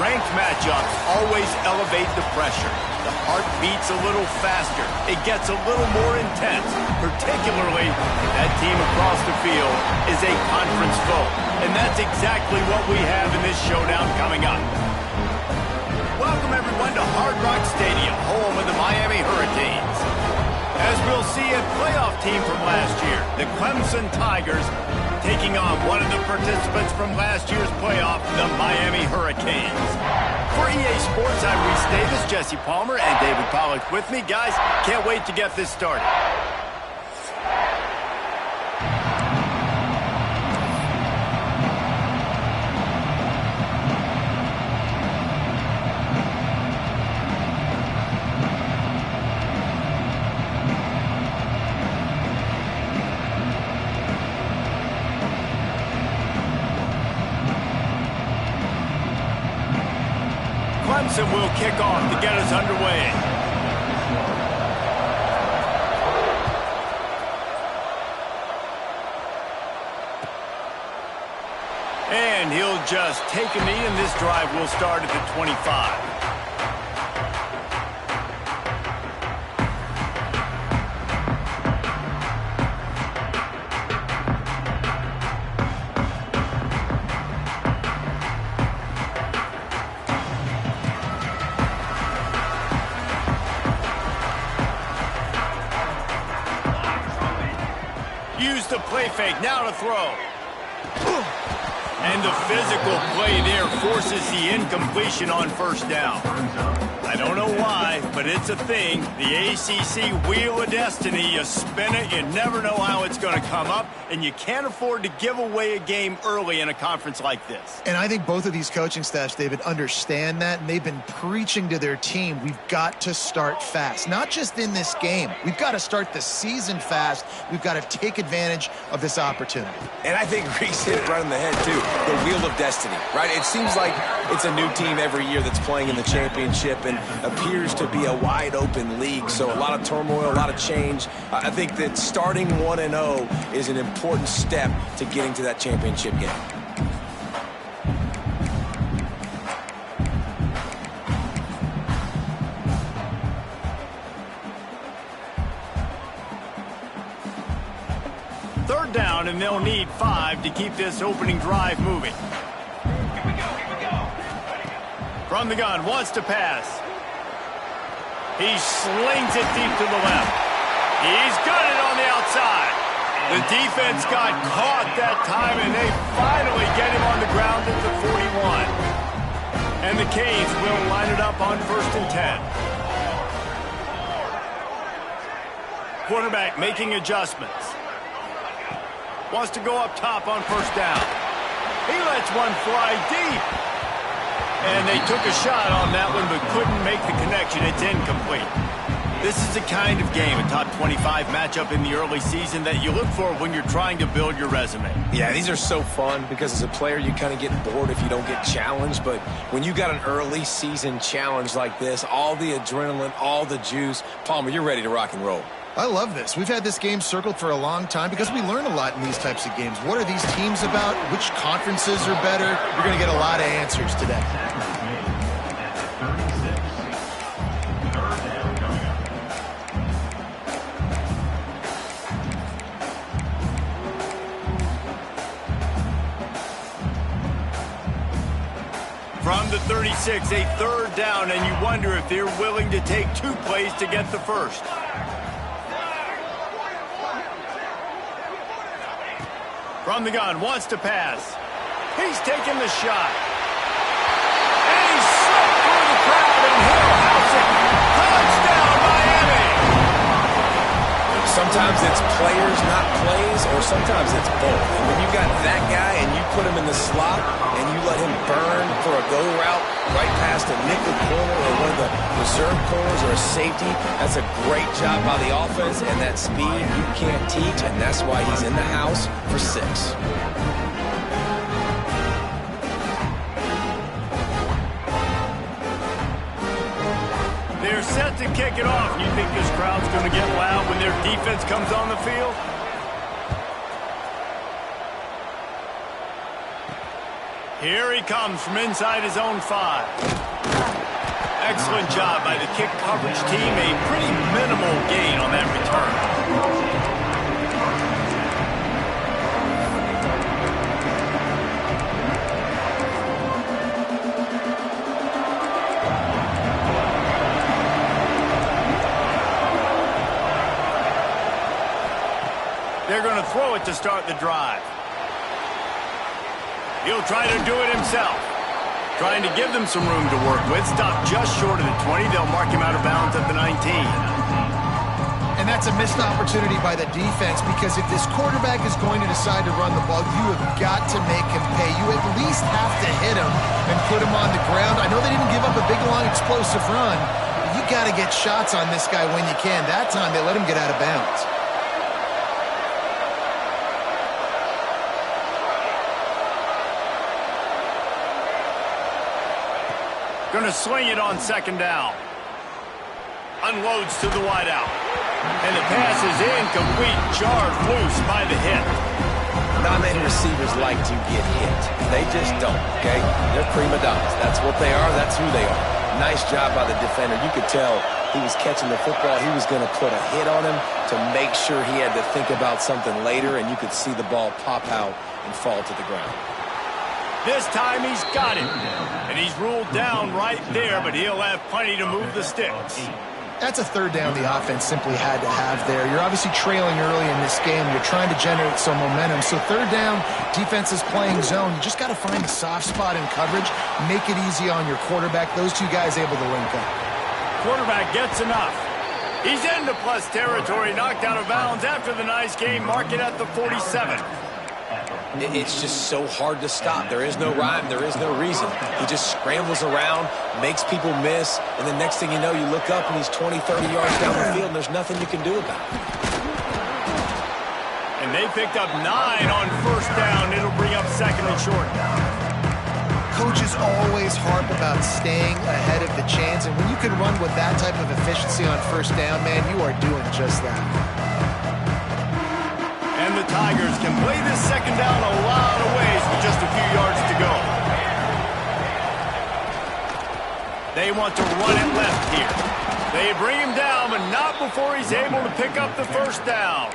Ranked matchups always elevate the pressure. The heart beats a little faster. It gets a little more intense, particularly if that team across the field is a conference foe. And that's exactly what we have in this showdown coming up. Welcome, everyone, to Hard Rock Stadium, home of the Miami Hurricanes. As we'll see, a playoff team from last year, the Clemson Tigers, taking on one of the participants from last year's playoff, the Miami Hurricanes. For EA Sports, I'm Reese Davis, Jesse Palmer, and David Pollack with me. Guys, can't wait to get this started. Clemson will kick off to get us underway. And he'll just take a knee, and this drive will start at the 25. Use the play fake, now to throw. And the physical play there forces the incompletion on first down. I don't know why, but it's a thing. The ACC Wheel of Destiny, you spin it, you never know how it's going to come up, and you can't afford to give away a game early in a conference like this. And I think both of these coaching staffs, David, understand that, and they've been preaching to their team, we've got to start fast. Not just in this game. We've got to start the season fast. We've got to take advantage of this opportunity. And I think Reese hit it right on the head, too. The Wheel of Destiny, right? It seems like it's a new team every year that's playing in the championship and appears to be a wide-open league. So a lot of turmoil, a lot of change. I think that starting 1-0 is an important step to getting to that championship game. Third down, and they'll need 5 to keep this opening drive moving. From the gun, wants to pass. He slings it deep to the left. He's got it on the outside. The defense got caught that time, and they finally get him on the ground at the 41. And the Canes will line it up on 1st and 10. Quarterback making adjustments. Wants to go up top on 1st down. He lets one fly deep. And they took a shot on that one, but couldn't make the connection. It's incomplete. This is the kind of game, a top 25 matchup in the early season, that you look for when you're trying to build your resume. Yeah, these are so fun because as a player, you kind of get bored if you don't get challenged. But when you got an early season challenge like this, all the adrenaline, all the juice, Palmer, you're ready to rock and roll. I love this. We've had this game circled for a long time because we learn a lot in these types of games. What are these teams about? Which conferences are better? You're going to get a lot of answers today. From the 36, a third down, and you wonder if they're willing to take 2 plays to get the first. From the gun, wants to pass. He's taking the shot. And he's slipped through the crowd, and he'll house it. Touchdown, Miami! Sometimes it's players, not plays, or sometimes it's both. And when you got that guy and you put him in the slot and you let him burn for a go route right past a nickel corner or one of the reserve corners or a safety, that's a great job by the offense, and that speed you can't teach, and that's why he's in the house for 6. They're set to kick it off. You think this crowd's going to get loud when their defense comes on the field? Here he comes from inside his own 5. Excellent job by the kick coverage team. A pretty minimal gain on that return. They're going to throw it to start the drive. He'll try to do it himself. Trying to give them some room to work with. Stopped just short of the 20. They'll mark him out of bounds at the 19. And that's a missed opportunity by the defense, because if this quarterback is going to decide to run the ball, you have got to make him pay. You at least have to hit him and put him on the ground. I know they didn't give up a big, long, explosive run, but you got to get shots on this guy when you can. That time they let him get out of bounds. Going to swing it on second down. Unloads to the wideout. And the pass is incomplete. Jarred loose by the hit. Not many receivers like to get hit. They just don't, okay? They're prima donnas. That's what they are. That's who they are. Nice job by the defender. You could tell he was catching the football. He was going to put a hit on him to make sure he had to think about something later, and you could see the ball pop out and fall to the ground. This time he's got it. And he's ruled down right there, but he'll have plenty to move the sticks. That's a third down the offense simply had to have there. You're obviously trailing early in this game. You're trying to generate some momentum. So third down, defense is playing zone. You just got to find a soft spot in coverage, make it easy on your quarterback. Those two guys able to link up. Quarterback gets enough. He's into plus territory, knocked out of bounds after the nice game. Mark it at the 47. It's just so hard to stop. There is no rhyme. There is no reason. He just scrambles around, makes people miss, and the next thing you know, you look up and he's 20, 30 yards down the field, and there's nothing you can do about it. And they picked up 9 on first down. It'll bring up second and short. Coaches always harp about staying ahead of the chains, and when you can run with that type of efficiency on first down, man, you are doing just that. And the Tigers can play this second down a lot of ways with just a few yards to go. They want to run it left here. They bring him down, but not before he's able to pick up the first down.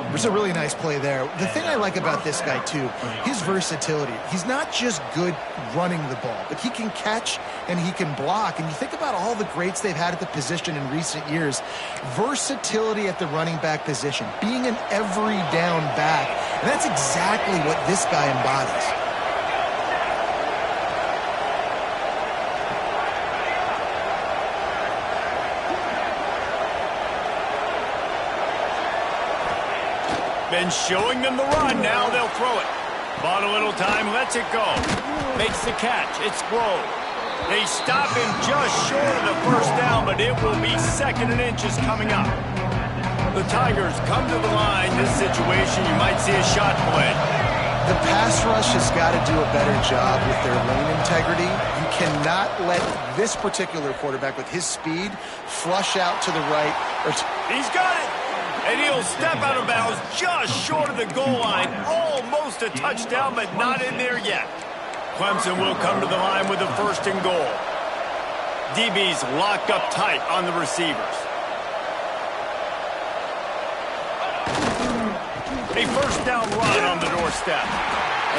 There's a really nice play there. The thing I like about this guy, too, his versatility. He's not just good running the ball, but he can catch and he can block. And you think about all the greats they've had at the position in recent years. Versatility at the running back position, being an every down back. And that's exactly what this guy embodies. Been showing them the run. Now they'll throw it. Bought a little time, lets it go. Makes the catch. It's Grove. They stop him just short of the first down, but it will be second and inches coming up. The Tigers come to the line. This situation, you might see a shot play. The pass rush has got to do a better job with their lane integrity. You cannot let this particular quarterback, with his speed, flush out to the right. He's got it. And he'll step out of bounds just short of the goal line. Almost a touchdown, but not in there yet. Clemson will come to the line with a first and goal. DB's locked up tight on the receivers. A first down run on the doorstep.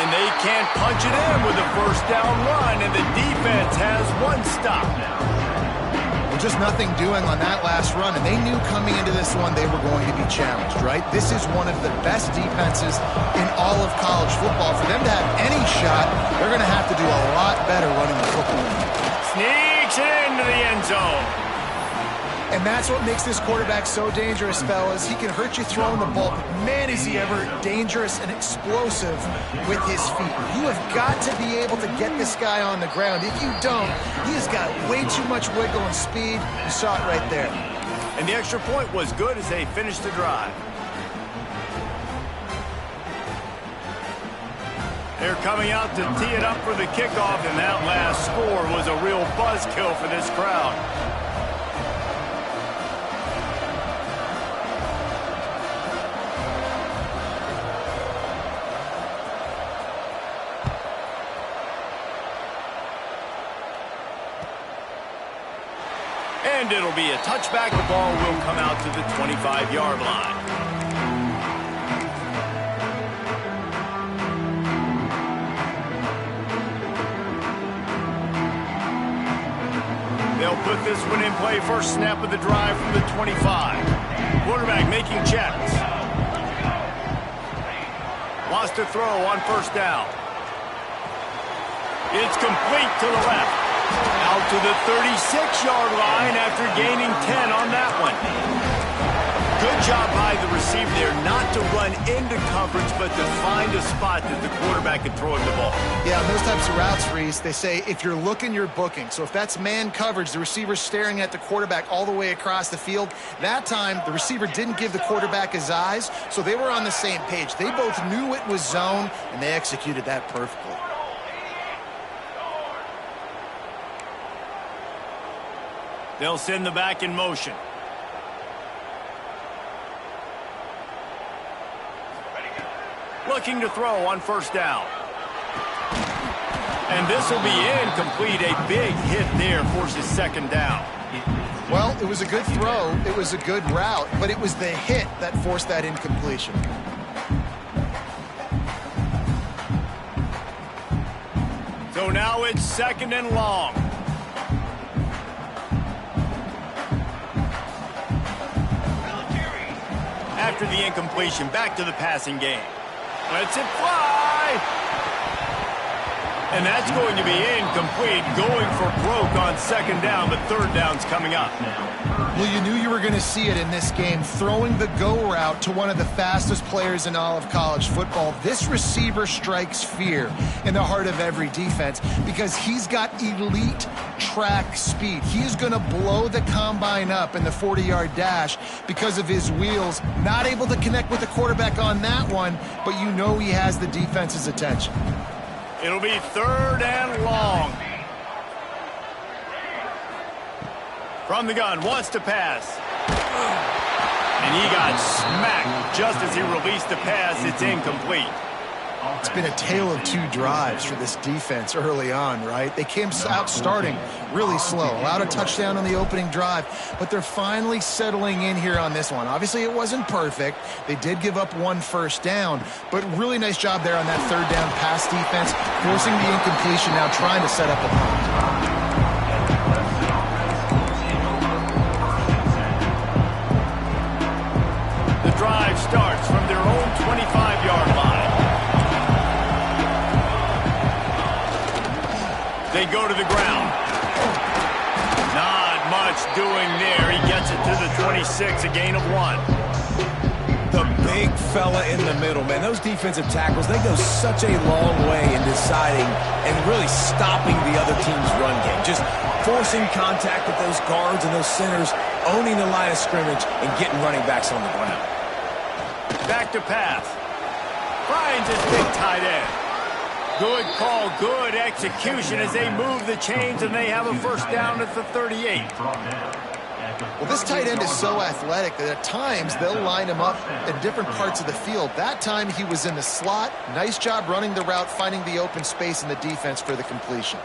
And they can't punch it in with a first down run, and the defense has one stop. Just nothing doing on that last run, and they knew coming into this one they were going to be challenged, right? This is one of the best defenses in all of college football. For them to have any shot, they're going to have to do a lot better running the football. Sneaks it into the end zone. And that's what makes this quarterback so dangerous, fellas. He can hurt you throwing the ball, but man, is he ever dangerous and explosive with his feet. You have got to be able to get this guy on the ground. If you don't, he has got way too much wiggle and speed. You saw it right there. And the extra point was good as they finished the drive. They're coming out to tee it up for the kickoff, and that last score was a real buzzkill for this crowd. And it'll be a touchback. The ball will come out to the 25-yard line. They'll put this one in play. First snap of the drive from the 25. Quarterback making checks. Wants to throw on first down. It's complete to the left. Out to the 36-yard line after gaining 10 on that one. Good job by the receiver there not to run into coverage, but to find a spot that the quarterback can throw him the ball. Yeah, on those types of routes, Reese, they say if you're looking, you're booking. So if that's man coverage, the receiver's staring at the quarterback all the way across the field. That time, the receiver didn't give the quarterback his eyes, so they were on the same page. They both knew it was zone, and they executed that perfectly. They'll send the back in motion. Looking to throw on first down. And this will be incomplete. A big hit there forces second down. Well, it was a good throw. It was a good route, but it was the hit that forced that incompletion. So now it's second and long. After the incompletion, back to the passing game. Lets it fly. And that's going to be incomplete. Going for broke on second down, but third down's coming up. Well, you knew you were going to see it in this game. Throwing the go route to one of the fastest players in all of college football. This receiver strikes fear in the heart of every defense because he's got elite track speed. He's going to blow the combine up in the 40-yard dash because of his wheels. Not able to connect with the quarterback on that one, but you know he has the defense's attention. It'll be third and long. From the gun, wants to pass. And he got smacked just as he released the pass. It's incomplete. It's been a tale of two drives for this defense early on, right? They came out starting really slow, allowed a touchdown on the opening drive, but they're finally settling in here on this one. Obviously, it wasn't perfect. They did give up one first down, but really nice job there on that third down pass defense, forcing the incompletion, now trying to set up a punt. The drive starts from their own 25-yard line. They go to the ground. Not much doing there. He gets it to the 26, a gain of 1. The big fella in the middle, man. Those defensive tackles, they go such a long way in deciding and really stopping the other team's run game. Just forcing contact with those guards and those centers, owning the line of scrimmage, and getting running backs on the ground. Back to pass. Finds his big tight end. Good call, good execution as they move the chains, and they have a first down at the 38. Well, this tight end is so athletic that at times they'll line him up in different parts of the field. That time he was in the slot. Nice job running the route, finding the open space in the defense for the completion.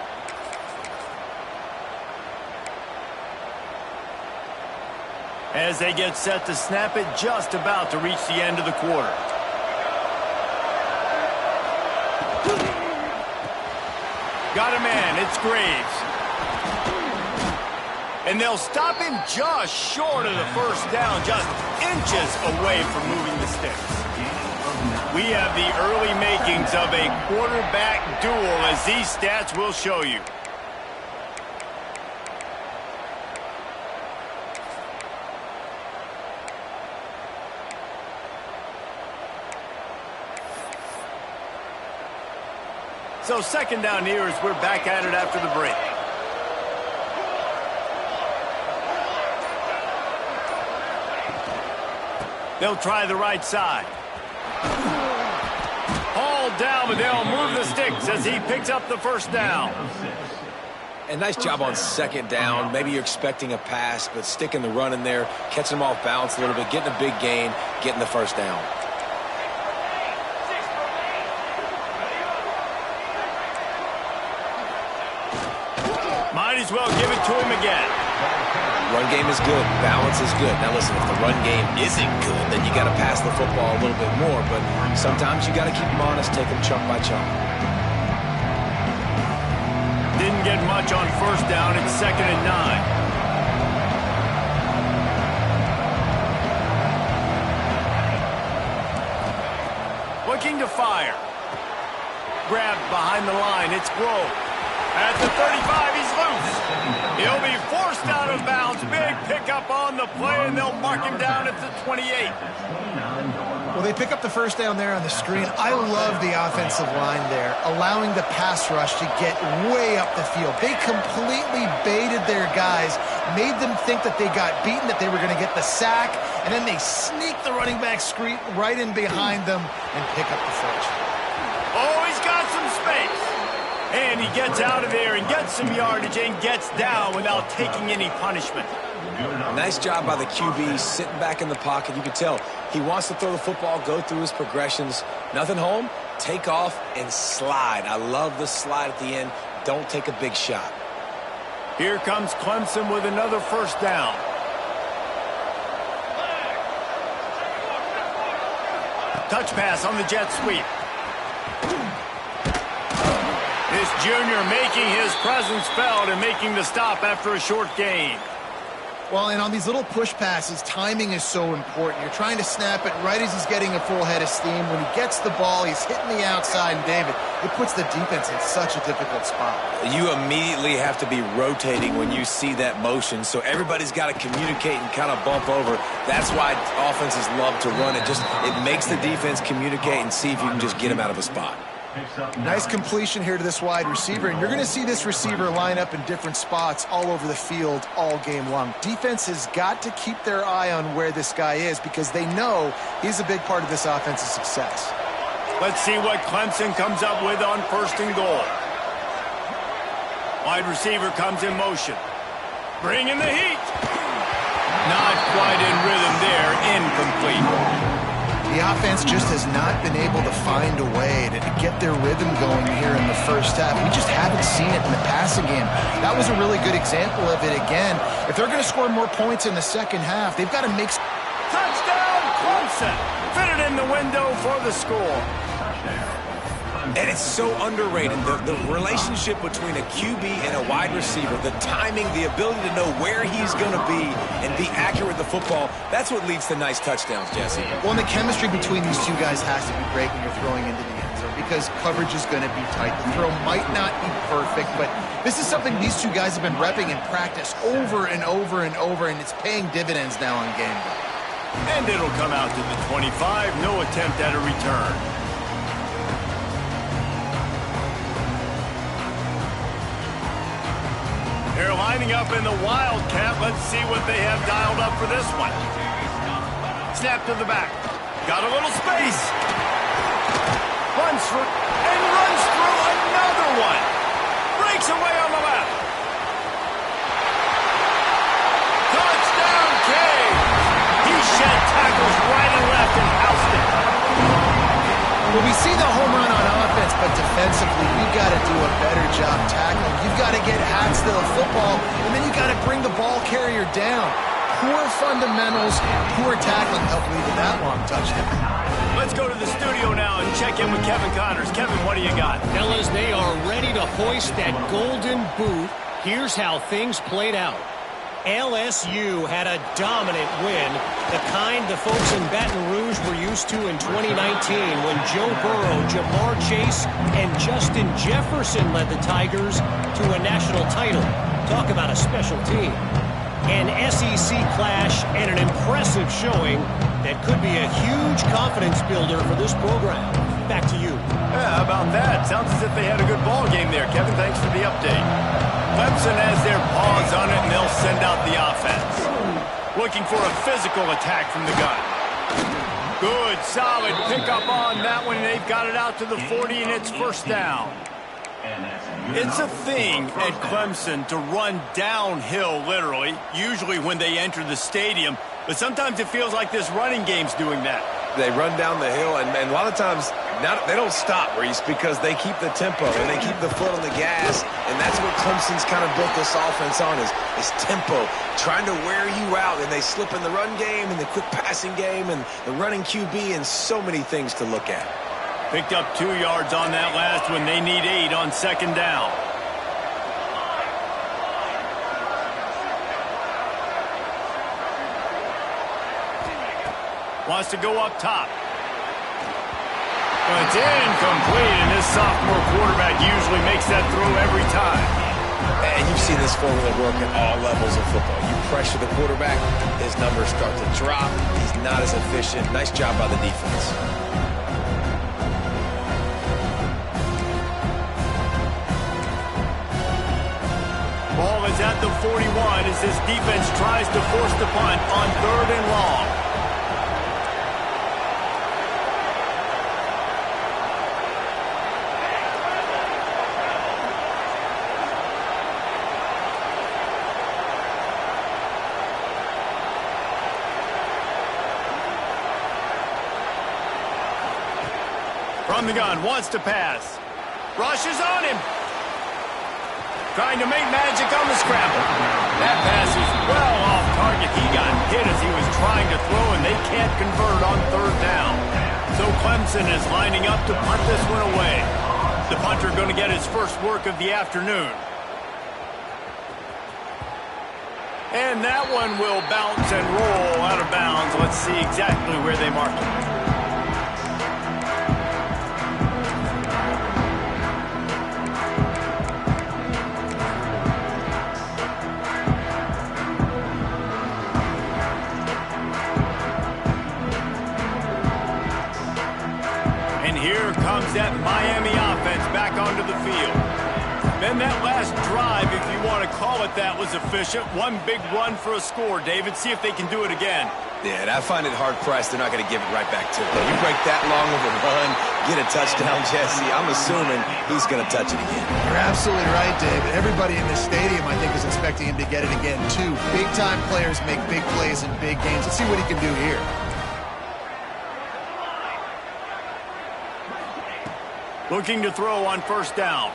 As they get set to snap it, just about to reach the end of the quarter. Got a man, it's Graves. And they'll stop him just short of the first down, just inches away from moving the sticks. We have the early makings of a quarterback duel, as these stats will show you. So second down here as we're back at it after the break. They'll try the right side. Hauled down, but they'll move the sticks as he picks up the first down. And nice job on second down. Maybe you're expecting a pass, but sticking the run in there, catching them off balance a little bit, getting a big gain, getting the first down. Might as well give it to him again. Run game is good. Balance is good. Now listen, if the run game isn't good, then you got to pass the football a little bit more. But sometimes you got to keep them honest, take them chunk by chunk. Didn't get much on first down. It's 2nd and 9. Looking to fire. Grabbed behind the line. It's Grove. At the 35, he's loose. He'll be forced out of bounds. Big pickup on the play, and they'll mark him down at the 28. Well, they pick up the first down there on the screen. I love the offensive line there, allowing the pass rush to get way up the field. They completely baited their guys, made them think that they got beaten, that they were going to get the sack, and then they sneak the running back screen right in behind them and pick up the first. Oh, he's got some space. And he gets out of there and gets some yardage and gets down without taking any punishment. Nice job by the QB sitting back in the pocket. You can tell he wants to throw the football, go through his progressions. Nothing home, take off and slide. I love the slide at the end. Don't take a big shot. Here comes Clemson with another first down. Touch pass on the jet sweep. This junior making his presence felt and making the stop after a short gain. Well, and on these little push passes, timing is so important. You're trying to snap it right as he's getting a full head of steam. When he gets the ball, he's hitting the outside, and David, it puts the defense in such a difficult spot. You immediately have to be rotating when you see that motion, so everybody's got to communicate and kind of bump over. That's why offenses love to run it. It makes the defense communicate and see if you can just get him out of a spot. Nice completion here to this wide receiver, and you're going to see this receiver line up in different spots all over the field all game long. Defense has got to keep their eye on where this guy is because they know he's a big part of this offense's success. Let's see what Clemson comes up with on 1st and goal. Wide receiver comes in motion. Bringing the heat. Not quite in rhythm there. Incomplete. The offense just has not been able to find a way to get their rhythm going here in the first half. We just haven't seen it in the passing game. That was a really good example of it again. If they're going to score more points in the second half, they've got to make... Touchdown, Clemson! Fitted in the window for the score. And it's so underrated, the relationship between a QB and a wide receiver, the timing, the ability to know where he's going to be and be accurate with the football, that's what leads to nice touchdowns, Jesse. Well, and the chemistry between these two guys has to be great when you're throwing into the end zone because coverage is going to be tight. The throw might not be perfect, but this is something these two guys have been repping in practice over and over and over, and it's paying dividends now on game day. And it'll come out to the 25, no attempt at a return. They're lining up in the Wildcat. Let's see what they have dialed up for this one. Snap to the back. Got a little space. Runs through and runs through another one. Breaks away on the left. Touchdown, Cade. He shed tackles right and left and housed it. Well, we see the home run on offense, but defensively, you've got to do a better job tackling. You've got to get hats to the football, and then you've got to bring the ball carrier down. Poor fundamentals, poor tackling helped lead to that long touchdown. Let's go to the studio now and check in with Kevin Connors. Kevin, what do you got? Fellas, they are ready to hoist that golden boot. Here's how things played out. LSU had a dominant win, the kind the folks in Baton Rouge were used to in 2019 when Joe Burrow, Jamar Chase, and Justin Jefferson led the Tigers to a national title. Talk about a special team. An SEC clash and an impressive showing that could be a huge confidence builder for this program. Back to you. Yeah, how about that? Sounds as if they had a good ball game there. Kevin, thanks for the update. Clemson has their paws on it, and they'll send out the offense. Looking for a physical attack from the gun. Good, solid pickup on that one, and they've got it out to the 40, and it's first down. It's a thing at Clemson to run downhill, literally, usually when they enter the stadium, but sometimes it feels like this running game's doing that. They run down the hill, and a lot of times they don't stop, Reese, because they keep the tempo and they keep the foot on the gas, and that's what Clemson's kind of built this offense on is tempo, trying to wear you out, and they slip in the run game and the quick passing game and the running QB and so many things to look at. Picked up 2 yards on that last one. They need 8 on second down. Wants to go up top. But it's incomplete, and this sophomore quarterback usually makes that throw every time. And you've seen this formula work at all levels of football. You pressure the quarterback, his numbers start to drop. He's not as efficient. Nice job by the defense. Ball is at the 41 as this defense tries to force the punt on 3rd and long. From the gun, wants to pass. Rushes on him. Trying to make magic on the scramble. That pass is well off target. He got hit as he was trying to throw, and they can't convert on 3rd down. So Clemson is lining up to punt this one away. The punter going to get his first work of the afternoon. And that one will bounce and roll out of bounds. Let's see exactly where they mark it. That Miami offense back onto the field. Then that last drive, if you want to call it that, was efficient. One big run for a score, David. See if they can do it again. Yeah, and I find it hard-pressed. They're not going to give it right back to them. You break that long of a run, get a touchdown, Jesse, I'm assuming he's going to touch it again. You're absolutely right, David. Everybody in this stadium, I think, is expecting him to get it again, too. Big-time players make big plays in big games. Let's see what he can do here. Looking to throw on 1st down.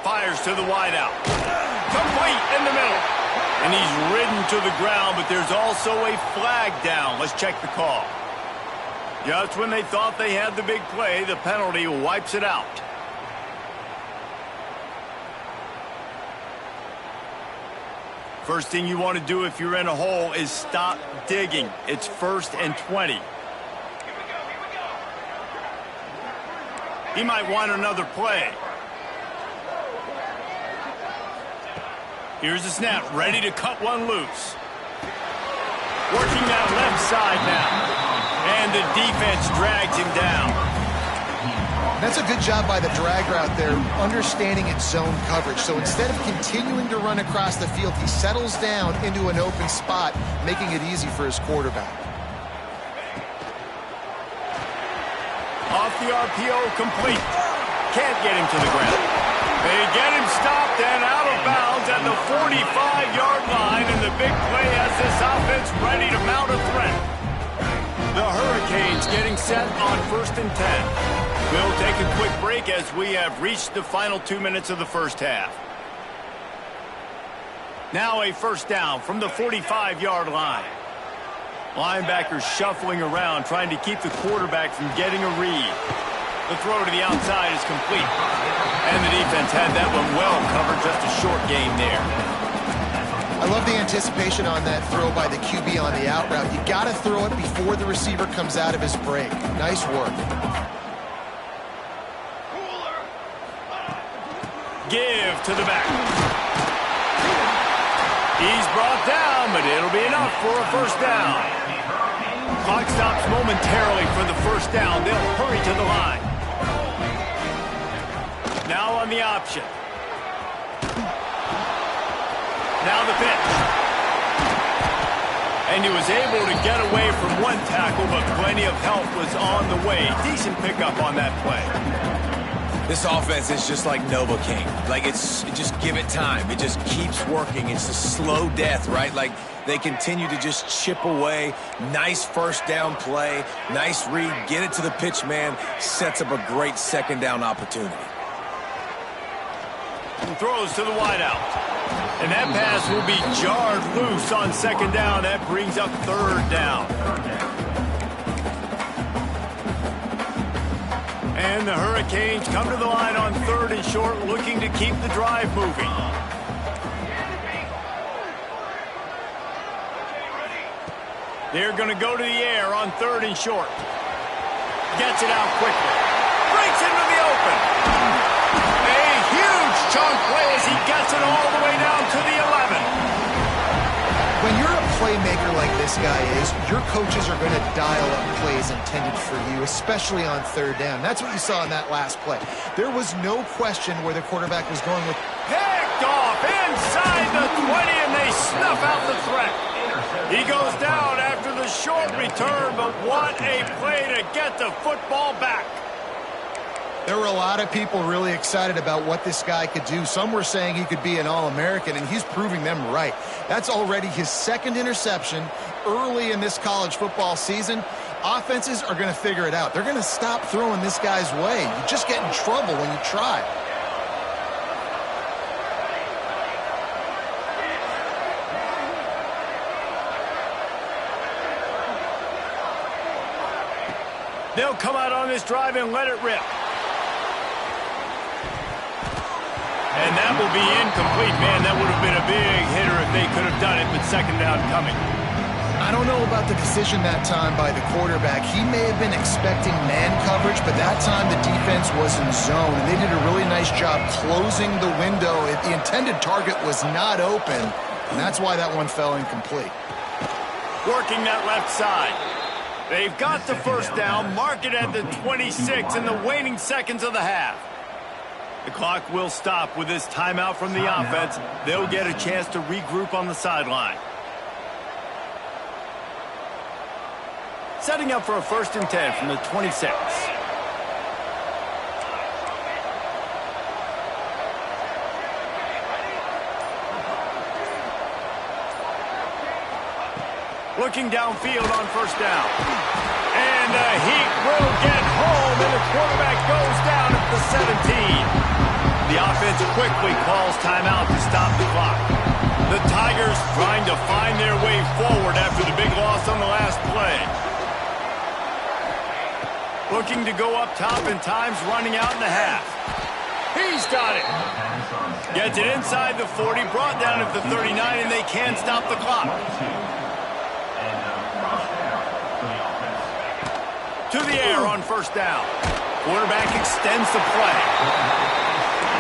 Fires to the wideout. Complete in the middle. And he's ridden to the ground, but there's also a flag down. Let's check the call. Just when they thought they had the big play, the penalty wipes it out. First thing you want to do if you're in a hole is stop digging. It's 1st and 20. He might want another play. Here's the snap, ready to cut one loose. Working that left side now. And the defense drags him down. That's a good job by the drag route there, understanding its zone coverage. So instead of continuing to run across the field, he settles down into an open spot, making it easy for his quarterback. Off the RPO, complete. Can't get him to the ground. They get him stopped and out of bounds at the 45-yard line, and the big play has this offense ready to mount a threat. The Hurricanes getting set on 1st and 10. We'll take a quick break as we have reached the final 2 minutes of the first half. Now a 1st down from the 45-yard line. Linebackers shuffling around, trying to keep the quarterback from getting a read. The throw to the outside is complete. And the defense had that one well covered, just a short gain there. I love the anticipation on that throw by the QB on the out route. You got to throw it before the receiver comes out of his break. Nice work. Give to the back. He's brought down, but it'll be enough for a 1st down. Clock stops momentarily for the 1st down. They'll hurry to the line. Now on the option. Now the pitch. And he was able to get away from one tackle, but plenty of help was on the way. Decent pickup on that play. This offense is just like Novocaine. Like, just give it time. It just keeps working. It's a slow death, right? Like, they continue to just chip away. Nice first down play. Nice read. Get it to the pitch man. Sets up a great second down opportunity. And throws to the wideout. And that pass will be jarred loose on second down. That brings up third down. And the Hurricanes come to the line on third and short, looking to keep the drive moving. They're going to go to the air on third and short. Gets it out quickly. Breaks into the open. A huge chunk play as he gets it all the way down to the 11. When you're a playmaker like this guy is, your coaches are going to dial up plays intended for you, especially on third down. That's what you saw in that last play. There was no question where the quarterback was going with. Picked off inside the 20, and they snuff out the threat. He goes down after the short return, but what a play to get the football back. There were a lot of people really excited about what this guy could do. Some were saying he could be an All-American, and he's proving them right. That's already his second interception early in this college football season. Offenses are going to figure it out. They're going to stop throwing this guy's way. You just get in trouble when you try. They'll come out on this drive and let it rip. And that will be incomplete. Man, that would have been a big hitter if they could have done it, but second down coming. I don't know about the decision that time by the quarterback. He may have been expecting man coverage, but that time the defense was in zone, and they did a really nice job closing the window. The intended target was not open, and that's why that one fell incomplete. Working that left side. They've got the first down, mark it at the 26 in the waning seconds of the half. The clock will stop with this timeout from the offense. They'll get a chance to regroup on the sideline. Setting up for a 1st and 10 from the 26. Looking downfield on first down. And the Heat will get home, and the quarterback goes down at the 17. The offense quickly calls timeout to stop the clock. The Tigers trying to find their way forward after the big loss on the last play. Looking to go up top, and time's running out in the half. He's got it. Gets it inside the 40, brought down at the 39, and they can't stop the clock. To the air on first down. Quarterback extends the play.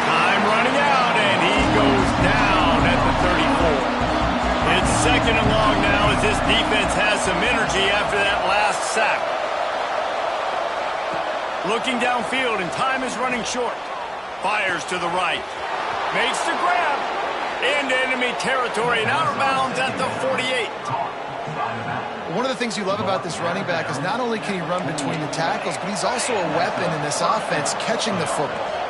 Time running out, and he goes down at the 34. It's second and long now as this defense has some energy after that last sack. Looking downfield, and time is running short. Fires to the right. Makes the grab. Into enemy territory and out of bounds at the 48. One of the things you love about this running back is not only can he run between the tackles, but he's also a weapon in this offense catching the football.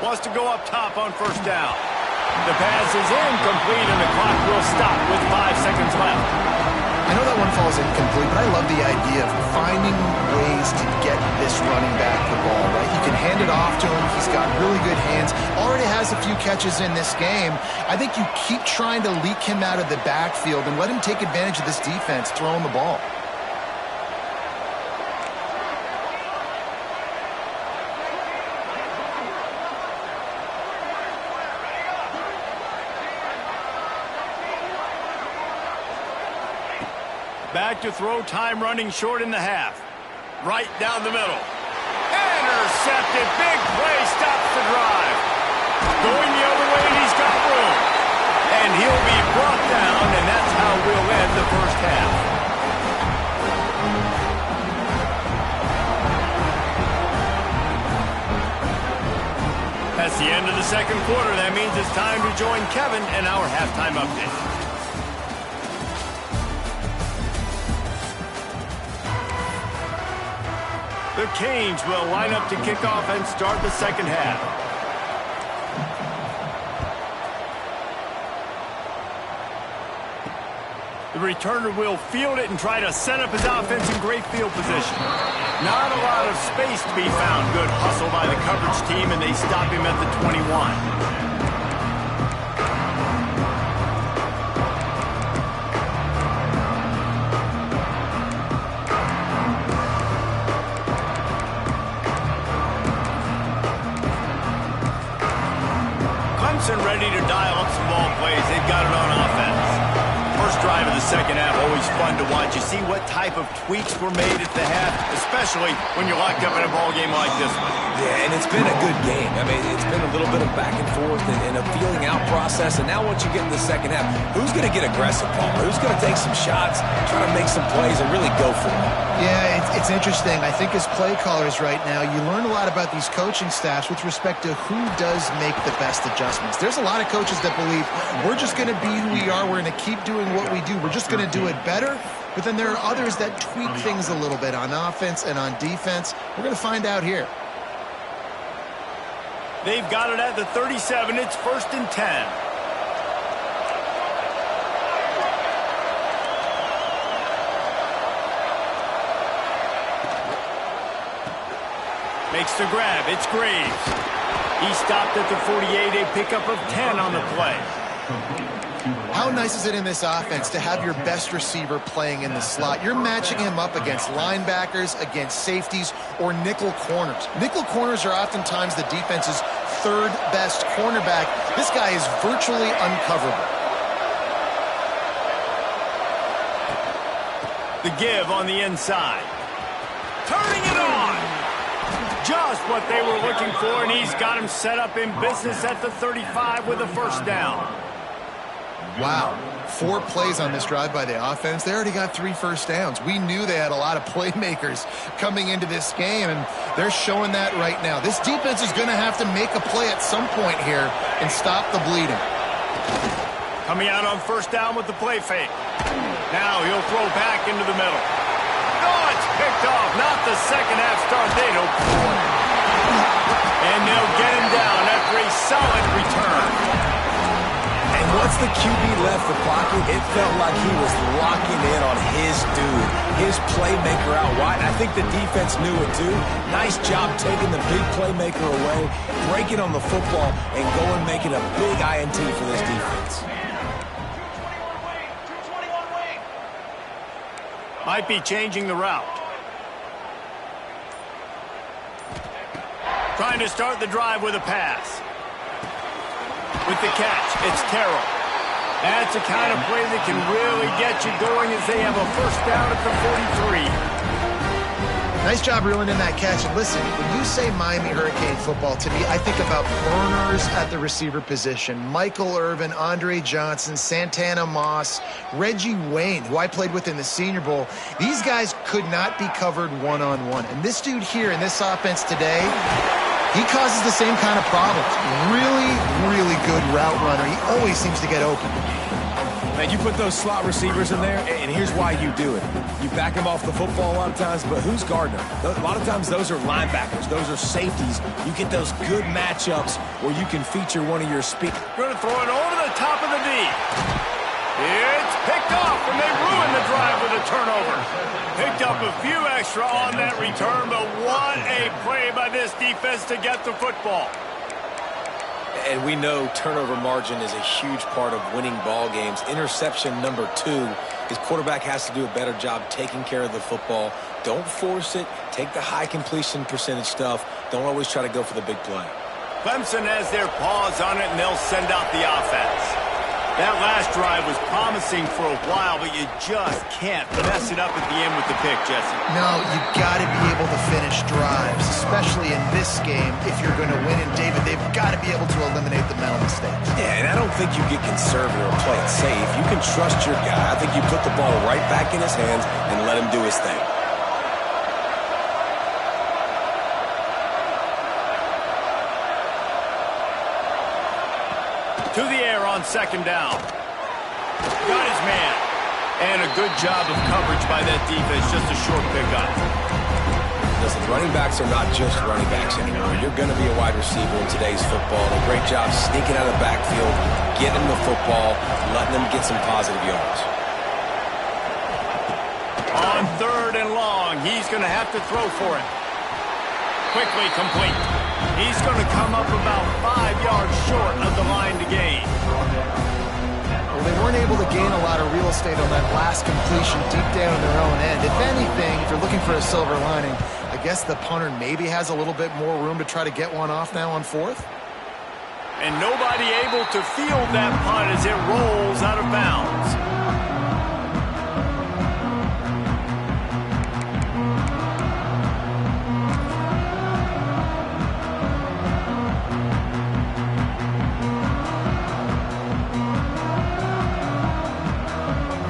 Wants to go up top on first down. The pass is incomplete, and the clock will stop with 5 seconds left. I know that one falls incomplete, but I love the idea of finding ways to get this running back the ball, right? You can hand it off to him. He's got really good hands. Already has a few catches in this game. I think you keep trying to leak him out of the backfield and let him take advantage of this defense throwing the ball. Back to throw, time running short in the half. Right down the middle. Intercepted, big play, stops the drive. Going the other way, and he's got room. And he'll be brought down, and that's how we'll end the first half. That's the end of the second quarter. That means it's time to join Kevin in our halftime update. The Canes will line up to kick off and start the second half. The returner will field it and try to set up his offense in great field position. Not a lot of space to be found. Good hustle by the coverage team, and they stop him at the 21. Ready to dial up some ball plays. They've got it on offense. First drive of the second half, always fun to watch. You see what type of tweaks were made at the half, especially when you're locked up in a ball game like this one. Yeah, and it's been a good game. I mean, it's been a little bit of back and forth and a feeling out process. And now once you get in the second half, who's going to get aggressive, Paul? Who's going to take some shots, try to make some plays, and really go for it? Yeah, it's interesting. I think as play callers right now, you learn a lot about these coaching staffs with respect to who does make the best adjustments. There's a lot of coaches that believe we're just going to be who we are. We're going to keep doing what we do. We're just going to do it better. But then there are others that tweak things a little bit on offense and on defense. We're going to find out here. They've got it at the 37. It's 1st and 10. Makes the grab. It's Graves. He stopped at the 48. A pickup of 10 on the play. How nice is it in this offense to have your best receiver playing in the slot? You're matching him up against linebackers, against safeties, or nickel corners. Nickel corners are oftentimes the defense's third best cornerback. This guy is virtually uncoverable. The give on the inside. Turning it on. Just what they were looking for, and he's got him set up in business at the 35 with a first down. Wow. 4 plays on this drive by the offense. They already got 3 first downs. We knew they had a lot of playmakers coming into this game, and they're showing that right now. This defense is going to have to make a play at some point here and stop the bleeding. Coming out on first down with the play fake. Now he'll throw back into the middle. Oh, it's picked off. Not the second half start they'd hoped for. And they'll get him down after a solid return. And once the QB left the pocket, it felt like he was locking in on his dude, his playmaker out wide. I think the defense knew it too. Nice job taking the big playmaker away, breaking on the football, and going making a big INT for this defense. Might be changing the route. Trying to start the drive with a pass. With the catch, it's Terrell. That's the kind of play that can really get you going as they have a first down at the 43. Nice job reeling in that catch. And listen, when you say Miami Hurricane football, to me, I think about burners at the receiver position. Michael Irvin, Andre Johnson, Santana Moss, Reggie Wayne, who I played with in the Senior Bowl. These guys could not be covered one-on-one. And this dude here in this offense today, he causes the same kind of problems. Really, really good route runner. He always seems to get open. Man, you put those slot receivers in there, and here's why you do it. You back them off the football a lot of times, but who's guarding them? A lot of times those are linebackers. Those are safeties. You get those good matchups where you can feature one of your speed. Going to throw it over the top of the D. It's picked off, and they ruin the drive with a turnover. Picked up a few extra on that return, but what a play by this defense to get the football. And we know turnover margin is a huge part of winning ball games. Interception number 2, his quarterback has to do a better job taking care of the football. Don't force it. Take the high completion percentage stuff. Don't always try to go for the big play. Clemson has their paws on it, and they'll send out the offense. That last drive was promising for a while, but you just can't mess it up at the end with the pick, Jesse. No, you've got to be able to finish drives, especially in this game. If you're going to win, and David, they've got to be able to eliminate the mental mistakes. Yeah, and I don't think you get conservative or play it safe. You can trust your guy. I think you put the ball right back in his hands and let him do his thing. To the air on second down. Got his man. And a good job of coverage by that defense. Just a short pickup. Listen, running backs are not just running backs anymore. You're going to be a wide receiver in today's football. And a great job sneaking out of the backfield, getting the football, letting them get some positive yards. On third and long, he's going to have to throw for it. Quickly complete. He's going to come up about 5 yards short of the line to gain. Well, they weren't able to gain a lot of real estate on that last completion deep down in their own end. If anything, if you're looking for a silver lining, I guess the punter maybe has a little bit more room to try to get one off now on fourth. And nobody able to field that punt as it rolls out of bounds.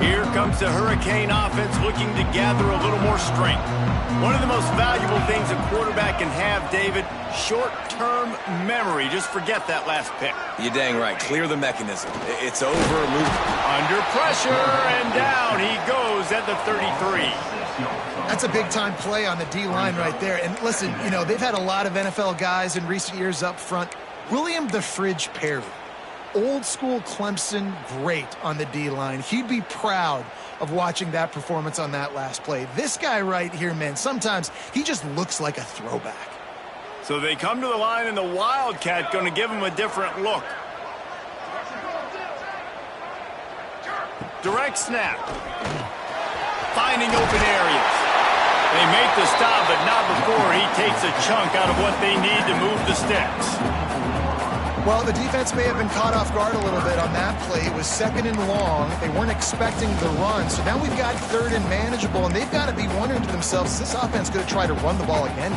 Here comes the Hurricane offense looking to gather a little more strength. One of the most valuable things a quarterback can have, David, short-term memory. Just forget that last pick. You're dang right. Clear the mechanism. It's over. Move. Under pressure, and down he goes at the 33. That's a big-time play on the D-line right there. And listen, you know, they've had a lot of NFL guys in recent years up front. William the Fridge Perry, old-school Clemson great on the D-line. He'd be proud of watching that performance on that last play. This guy right here, man, sometimes he just looks like a throwback. So they come to the line, and the Wildcat going to give him a different look. Direct snap. Finding open areas. They make the stop, but not before he takes a chunk out of what they need to move the sticks. Well, the defense may have been caught off guard a little bit on that play. It was second and long. They weren't expecting the run. So now we've got third and manageable, and they've got to be wondering to themselves, is this offense going to try to run the ball again?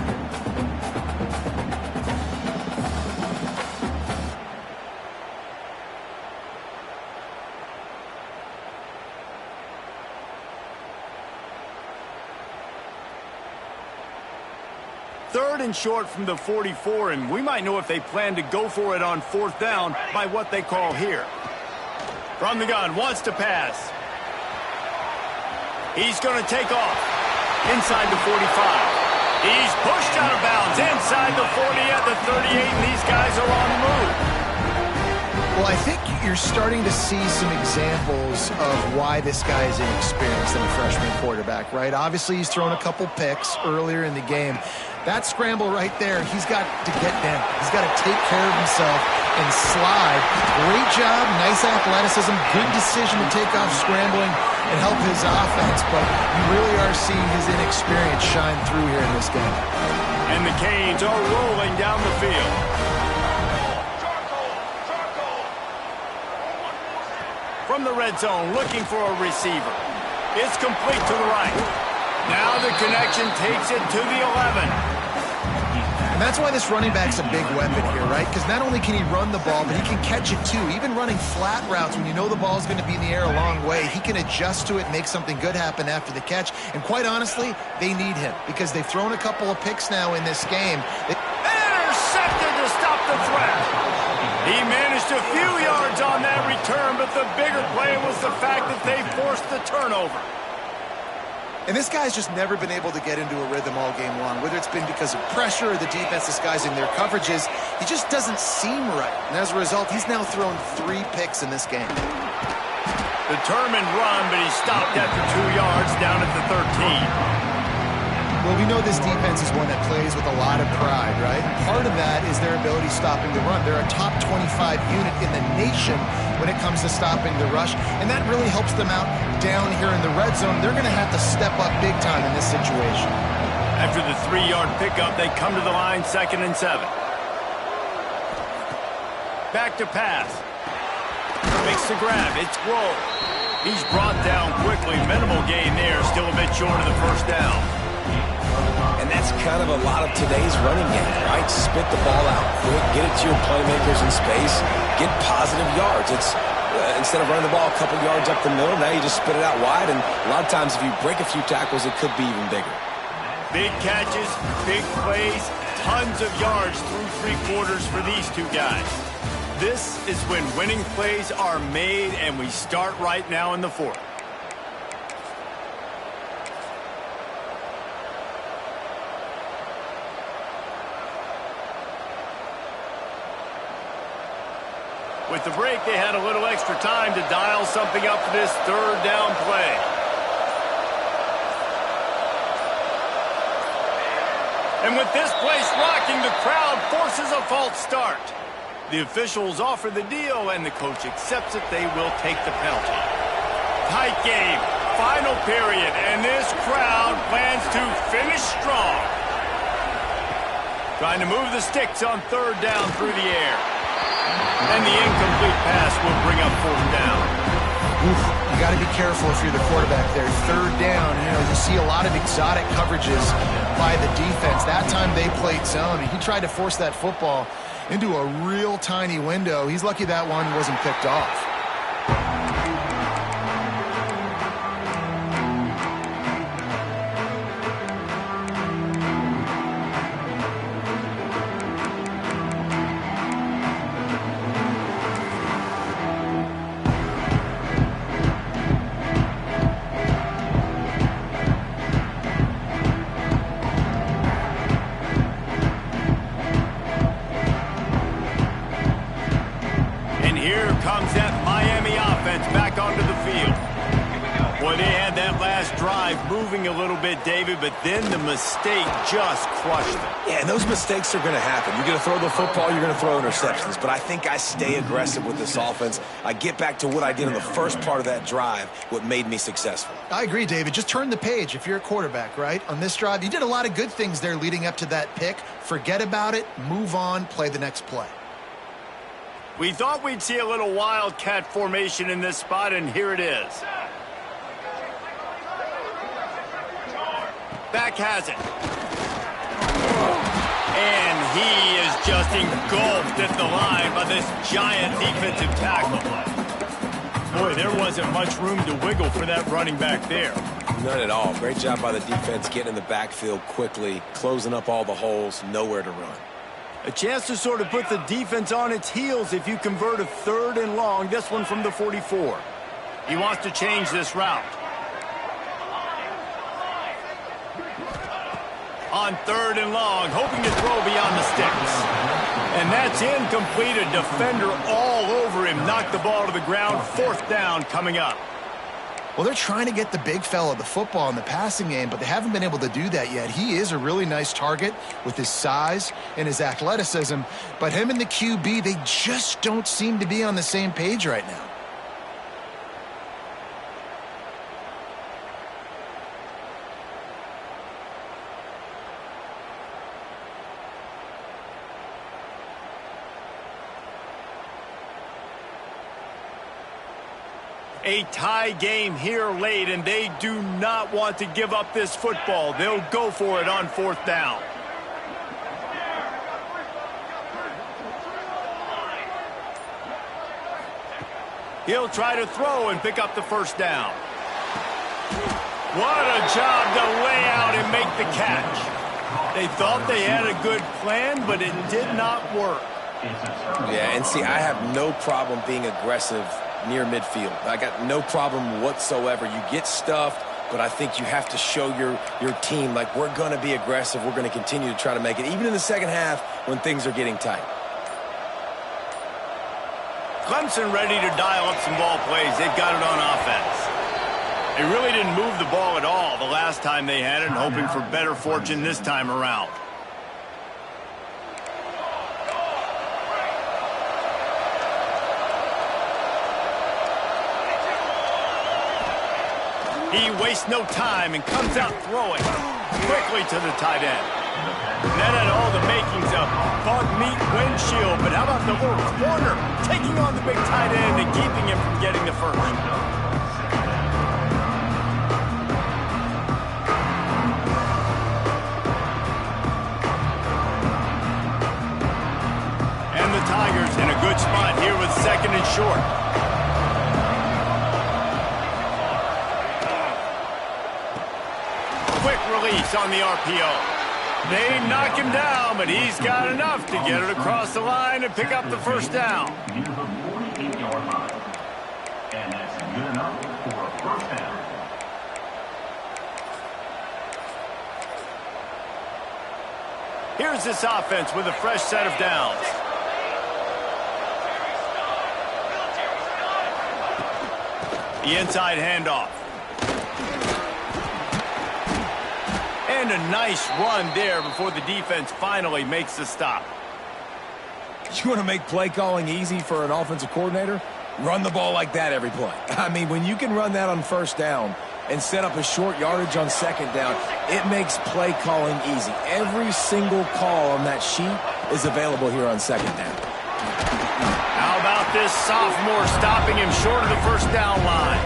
Third and short from the 44, and we might know if they plan to go for it on fourth down by what they call here. From the gun, wants to pass. He's going to take off inside the 45. He's pushed out of bounds inside the 40 at the 38, and these guys are on the move. Well, I think you're starting to see some examples of why this guy is inexperienced in a freshman quarterback, right? Obviously, he's thrown a couple picks earlier in the game. That scramble right there, he's got to get down. He's got to take care of himself and slide. Great job, nice athleticism, good decision to take off scrambling and help his offense, but you really are seeing his inexperience shine through here in this game. And the Canes are rolling down the field. From the red zone, looking for a receiver. It's complete to the right. Now the connection takes it to the 11. And that's why this running back's a big weapon here, right? Because not only can he run the ball, but he can catch it too. Even running flat routes when you know the ball's going to be in the air a long way, he can adjust to it, make something good happen after the catch. And quite honestly, they need him because they've thrown a couple of picks now in this game. Intercepted to stop the threat. He managed a few yards on that return, but the bigger play was the fact that they forced the turnover. And this guy's just never been able to get into a rhythm all game long, whether it's been because of pressure or the defense disguising their coverages. He just doesn't seem right. And as a result, he's now thrown 3 picks in this game. Determined run, but he stopped after 2 yards down at the 13. Well, we know this defense is one that plays with a lot of pride, right? Part of that is their ability stopping the run. They're a top 25 unit in the nation when it comes to stopping the rush, and that really helps them out down here in the red zone. They're going to have to step up big time in this situation. After the 3-yard pickup, they come to the line, 2nd and 7. Back to pass. Makes the grab. It's Grohl. He's brought down quickly. Minimal gain there. Still a bit short of the first down. And that's kind of a lot of today's running game, right? Spit the ball out quick, get it to your playmakers in space, get positive yards. It's instead of running the ball a couple yards up the middle, now you just spit it out wide, and a lot of times if you break a few tackles, it could be even bigger. Big catches, big plays, tons of yards through 3 quarters for these two guys. This is when winning plays are made, and we start right now in the fourth. With the break, they had a little extra time to dial something up for this third down play. And with this place rocking, the crowd forces a false start. The officials offer the deal, and the coach accepts it. They will take the penalty. Tight game, final period, and this crowd plans to finish strong. Trying to move the sticks on third down through the air. And the incomplete pass will bring up fourth down. Oof, you got to be careful if you're the quarterback there. Third down, you see a lot of exotic coverages by the defense. That time they played zone, and he tried to force that football into a real tiny window. He's lucky that one wasn't picked off. Comes that Miami offense back onto the field. Boy, they had that last drive moving a little bit, David, but then the mistake just crushed them. Yeah, and those mistakes are going to happen. You're going to throw the football, you're going to throw interceptions. But I think I stay aggressive with this offense. I get back to what I did in the first part of that drive, what made me successful. I agree, David. Just turn the page if you're a quarterback, right? On this drive, you did a lot of good things there leading up to that pick. Forget about it, move on, play the next play. We thought we'd see a little wildcat formation in this spot, and here it is. Back has it. And he is just engulfed at the line by this giant defensive tackle. Boy, there wasn't much room to wiggle for that running back there. None at all. Great job by the defense getting in the backfield quickly, closing up all the holes, nowhere to run. A chance to sort of put the defense on its heels if you convert a third and long. This one from the 44. He wants to change this route. On third and long, hoping to throw beyond the sticks. And that's incomplete. A defender all over him. Knocked the ball to the ground. Fourth down coming up. Well, they're trying to get the big fella the football in the passing game, but they haven't been able to do that yet. He is a really nice target with his size and his athleticism, but him and the QB, they just don't seem to be on the same page right now. A tie game here late, and they do not want to give up this football. They'll go for it on fourth down. He'll try to throw and pick up the first down. What a job to lay out and make the catch. They thought they had a good plan, but it did not work. Yeah, and see, I have no problem being aggressive near midfield. I got no problem whatsoever. You get stuffed, but I think you have to show your team, like, we're going to be aggressive. We're going to continue to try to make it, even in the second half when things are getting tight. Clemson ready to dial up some ball plays. They've got it on offense. They really didn't move the ball at all the last time they had it, and hoping for better fortune this time around. He wastes no time and comes out throwing quickly to the tight end. And that had all the makings of bug meat windshield, but how about the little corner taking on the big tight end and keeping him from getting the first? And the Tigers in a good spot here with second and short. Quick release on the RPO. They knock him down, but he's got enough to get it across the line and pick up the first down. Near the 48-yard line. And that's good enough for a first down. Here's this offense with a fresh set of downs. The inside handoff. And a nice run there before the defense finally makes the stop. You want to make play calling easy for an offensive coordinator? Run the ball like that every play. I mean, when you can run that on first down and set up a short yardage on second down, it makes play calling easy. Every single call on that sheet is available here on second down. How about this sophomore stopping him short of the first down line?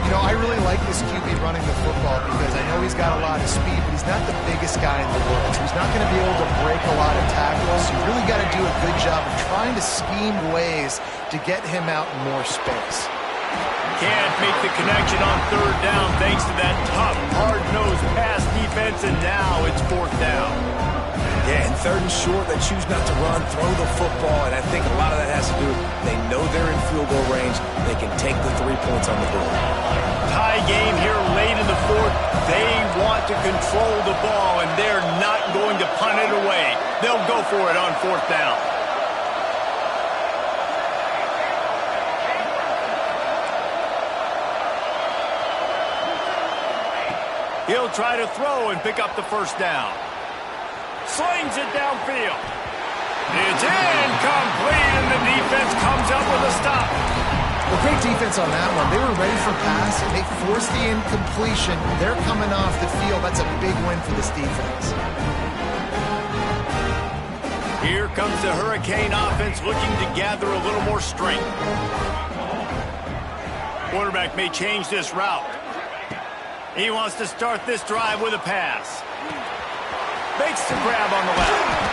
You know, I really like this QB running the football because I know he's got a lot of speed, but he's not the biggest guy in the world. So he's not going to be able to break a lot of tackles. So you really got to do a good job of trying to scheme ways to get him out in more space. Can't make the connection on third down thanks to that tough, hard-nosed pass defense, and now it's fourth down. Yeah, and third and short, they choose not to run, throw the football, and I think a lot of that has to do with they know they're in field goal range. They can take the 3 points on the board. Tie game here late in the fourth. They want to control the ball, and they're not going to punt it away. They'll go for it on fourth down. He'll try to throw and pick up the first down. Slings it downfield. It's incomplete, and the defense comes up with a stop. Well, great defense on that one. They were ready for pass, and they forced the incompletion. They're coming off the field. That's a big win for this defense. Here comes the Hurricane offense looking to gather a little more strength. Quarterback may change this route. He wants to start this drive with a pass. Makes the grab on the left.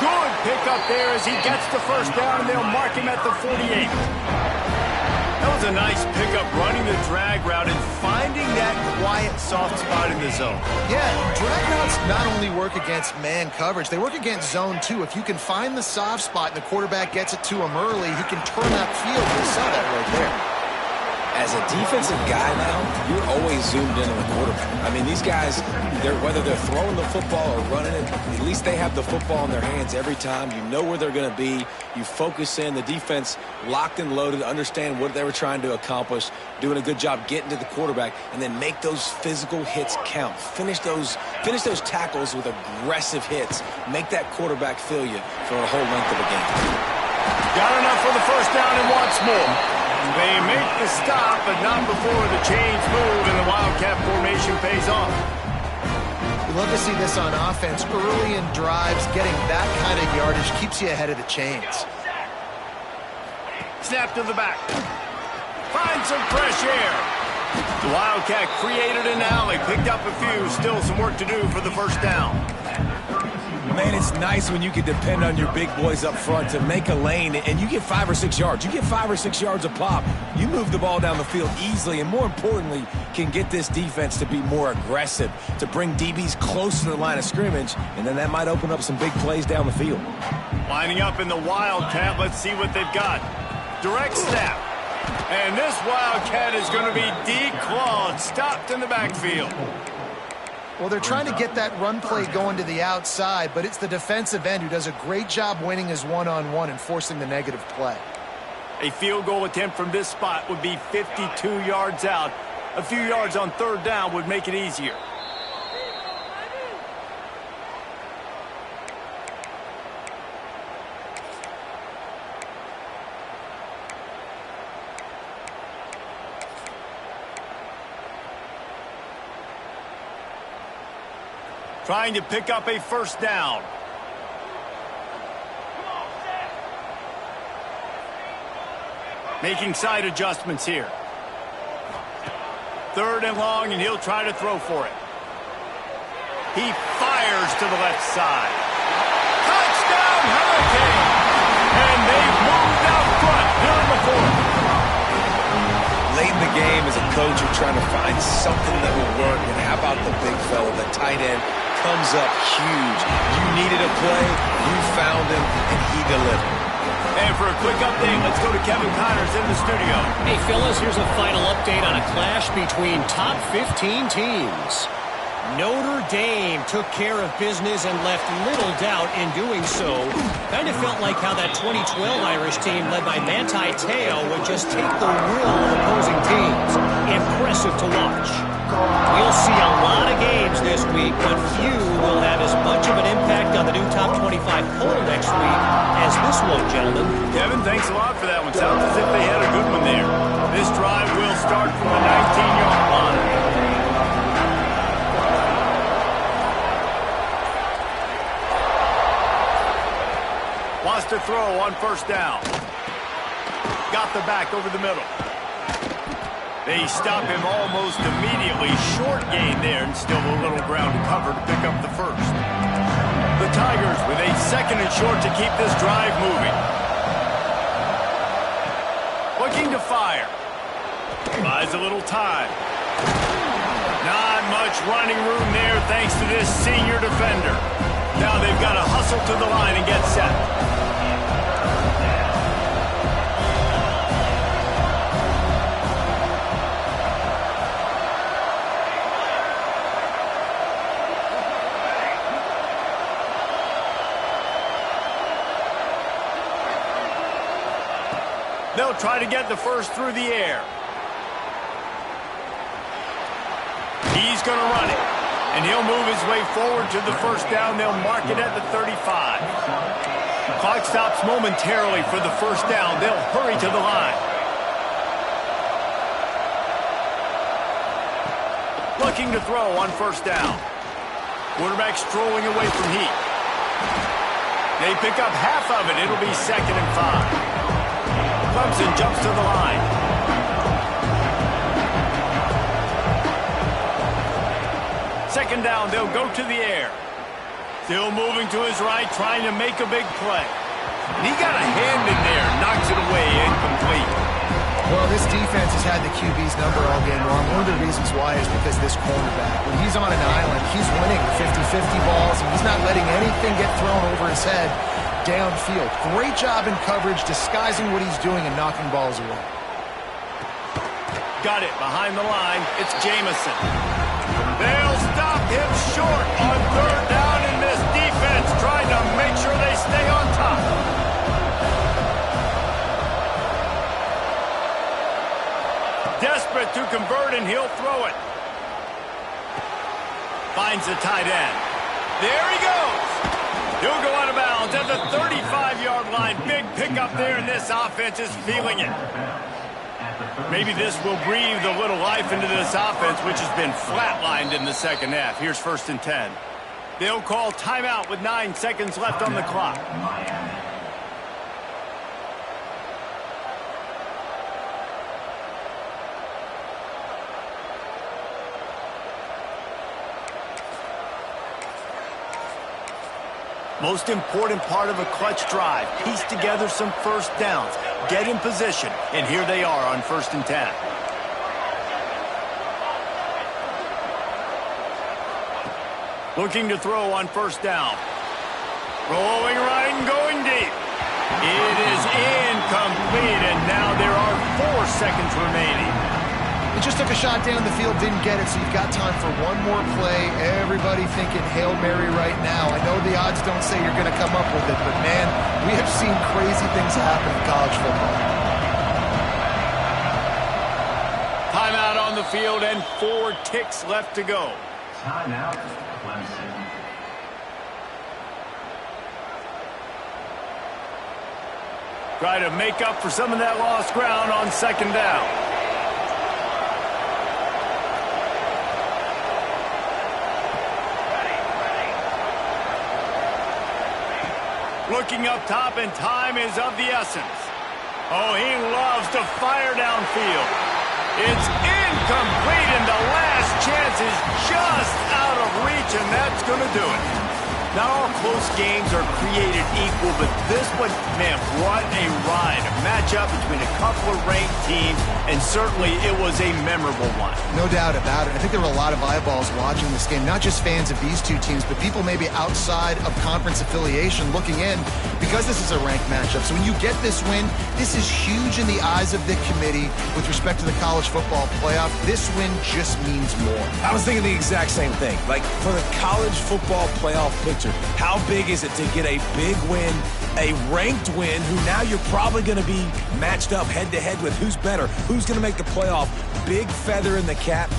Good pickup there as he gets the first down, and they'll mark him at the 48. That was a nice pickup running the drag route and finding that quiet, soft spot in the zone. Yeah, drag routes not only work against man coverage, they work against zone too. If you can find the soft spot and the quarterback gets it to him early, he can turn that field. You saw that right there. As a defensive guy now, you're always zoomed in on the quarterback. I mean, these guys, whether they're throwing the football or running it, at least they have the football in their hands every time. You know where they're going to be. You focus in. The defense locked and loaded, understand what they were trying to accomplish, doing a good job getting to the quarterback, and then make those physical hits count. Finish those tackles with aggressive hits. Make that quarterback feel you for a whole length of a game. Got enough for the first down and wants more. They make the stop, but not before the chains move and the Wildcat formation pays off. We love to see this on offense. Early in drives, getting that kind of yardage keeps you ahead of the chains. Snap to the back. Find some fresh air. The Wildcat created an alley, picked up a few. Still some work to do for the first down. Man, it's nice when you can depend on your big boys up front to make a lane, and you get 5 or 6 yards. You get 5 or 6 yards a pop. You move the ball down the field easily, and more importantly, can get this defense to be more aggressive, to bring DBs close to the line of scrimmage, and then that might open up some big plays down the field. Lining up in the Wildcat, let's see what they've got. Direct snap. And this Wildcat is going to be declawed, stopped in the backfield. Well, they're trying to get that run play going to the outside, but it's the defensive end who does a great job winning his one-on-one and forcing the negative play. A field goal attempt from this spot would be 52 yards out. A few yards on third down would make it easier. Trying to pick up a first down. Making side adjustments here. Third and long, and he'll try to throw for it. He fires to the left side. Touchdown, Hurricane! And they've moved out front here in the fourth. Late in the game, as a coach, you're trying to find something that will work. And how about the big fella, the tight end, comes up huge. You needed a play, you found him, and he delivered. And for a quick update, let's go to Kevin Connors in the studio. Hey, fellas, here's a final update on a clash between top 15 teams. Notre Dame took care of business and left little doubt in doing so. Kind of felt like how that 2012 Irish team led by Manti Te'o would just take the will of opposing teams. Impressive to watch. We'll see a lot of games this week, but few will have as much of an impact on the new top 25 poll next week as this one, gentlemen. Kevin, thanks a lot for that one. Sounds as if they had a good one there. This drive will start from the 19-yard line. Wants to throw on first down. Got the back over the middle. They stop him almost immediately. Short gain there, and still a little ground to cover to pick up the first. The Tigers with a second and short to keep this drive moving. Looking to fire. Buys a little time. Not much running room there thanks to this senior defender. Now they've got to hustle to the line and get set. They'll try to get the first through the air. He's going to run it. And he'll move his way forward to the first down. They'll mark it at the 35. Clock stops momentarily for the first down. They'll hurry to the line. Looking to throw on first down. Quarterback strolling away from heat. They pick up half of it. It'll be 2nd and 5. Clemson jumps to the line. Second down, they'll go to the air. Still moving to his right, trying to make a big play. And he got a hand in there, knocks it away, incomplete. Well, this defense has had the QB's number all game long. One of the reasons why is because this cornerback, when he's on an island, he's winning 50-50 balls, and he's not letting anything get thrown over his head downfield. Great job in coverage, disguising what he's doing and knocking balls away. Got it behind the line. It's Jamison. They'll stop him short on third down, and this defense trying to make sure they stay on top. Desperate to convert, and he'll throw it. Finds the tight end. There he goes. He'll go out of bounds at the 35-yard line. Big pickup there, and this offense is feeling it. Maybe this will breathe a little life into this offense, which has been flatlined in the second half. Here's 1st and 10. They'll call timeout with 9 seconds left on the clock. Most important part of a clutch drive, piece together some first downs, get in position, and here they are on 1st and 10. Looking to throw on first down. Rolling right and going deep. It is incomplete, and now there are 4 seconds remaining. He just took a shot down the field, didn't get it, so you've got time for one more play. Everybody thinking Hail Mary right now. I know the odds don't say you're going to come up with it, but, man, we have seen crazy things happen in college football. Timeout on the field and 4 ticks left to go. Timeout, Clemson. Try to make up for some of that lost ground on second down. Looking up top, and time is of the essence. Oh, he loves to fire downfield. It's incomplete, and the last chance is just out of reach, and that's going to do it. Not all close games are created equal, but this one, man, what a ride. A matchup between a couple of ranked teams, and certainly it was a memorable one. No doubt about it. I think there were a lot of eyeballs watching this game, not just fans of these two teams, but people maybe outside of conference affiliation looking in because this is a ranked matchup. So when you get this win, this is huge in the eyes of the committee with respect to the college football playoff. This win just means more. I was thinking the exact same thing. Like, for the college football playoff picture, how big is it to get a big win, a ranked win, who now you're probably going to be matched up head-to-head with who's better, who's going to make the playoff. Big feather in the cap.